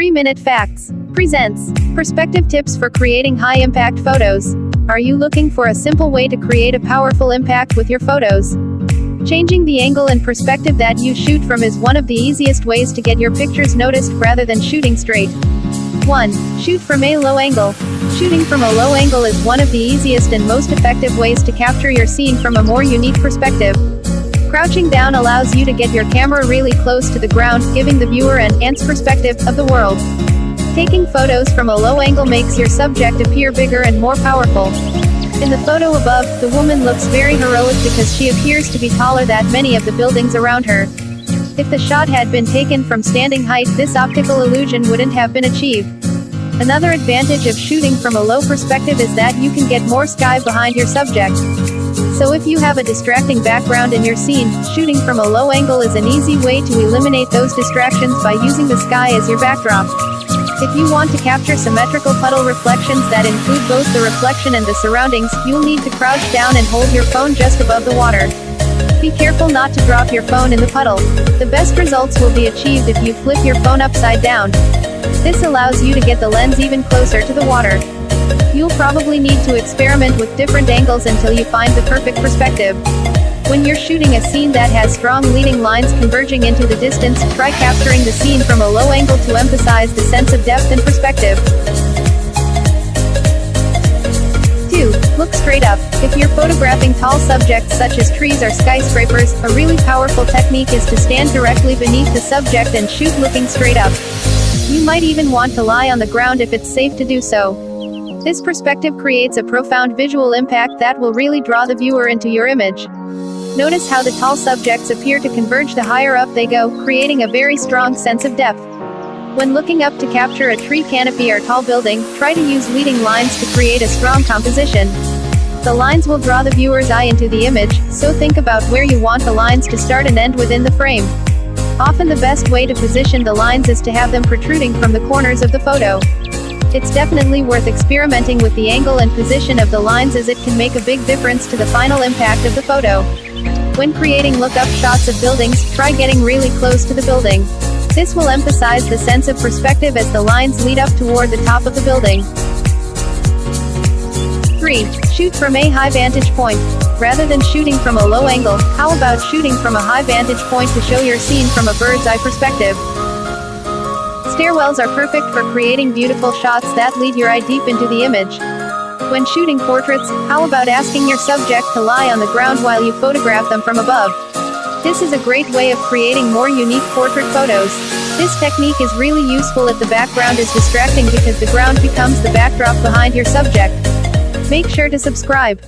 3-Minute Facts presents perspective tips for creating high-impact photos. Are you looking for a simple way to create a powerful impact with your photos? Changing the angle and perspective that you shoot from is one of the easiest ways to get your pictures noticed rather than shooting straight. 1. Shoot from a low angle. Shooting from a low angle is one of the easiest and most effective ways to capture your scene from a more unique perspective. Crouching down allows you to get your camera really close to the ground, giving the viewer an enhanced perspective of the world. Taking photos from a low angle makes your subject appear bigger and more powerful. In the photo above, the woman looks very heroic because she appears to be taller than many of the buildings around her. If the shot had been taken from standing height, this optical illusion wouldn't have been achieved. Another advantage of shooting from a low perspective is that you can get more sky behind your subject. So if you have a distracting background in your scene, shooting from a low angle is an easy way to eliminate those distractions by using the sky as your backdrop. If you want to capture symmetrical puddle reflections that include both the reflection and the surroundings, you'll need to crouch down and hold your phone just above the water. Be careful not to drop your phone in the puddle. The best results will be achieved if you flip your phone upside down. This allows you to get the lens even closer to the water. You'll probably need to experiment with different angles until you find the perfect perspective. When you're shooting a scene that has strong leading lines converging into the distance, try capturing the scene from a low angle to emphasize the sense of depth and perspective. 2. Look straight up. If you're photographing tall subjects such as trees or skyscrapers, a really powerful technique is to stand directly beneath the subject and shoot looking straight up. You might even want to lie on the ground if it's safe to do so. This perspective creates a profound visual impact that will really draw the viewer into your image. Notice how the tall subjects appear to converge the higher up they go, creating a very strong sense of depth. When looking up to capture a tree canopy or tall building, try to use leading lines to create a strong composition. The lines will draw the viewer's eye into the image, so think about where you want the lines to start and end within the frame. Often the best way to position the lines is to have them protruding from the corners of the photo. It's definitely worth experimenting with the angle and position of the lines as it can make a big difference to the final impact of the photo. When creating look-up shots of buildings, try getting really close to the building. This will emphasize the sense of perspective as the lines lead up toward the top of the building. 3. Shoot from a high vantage point. Rather than shooting from a low angle, how about shooting from a high vantage point to show your scene from a bird's eye perspective? Stairwells are perfect for creating beautiful shots that lead your eye deep into the image. When shooting portraits, how about asking your subject to lie on the ground while you photograph them from above? This is a great way of creating more unique portrait photos. This technique is really useful if the background is distracting because the ground becomes the backdrop behind your subject. Make sure to subscribe.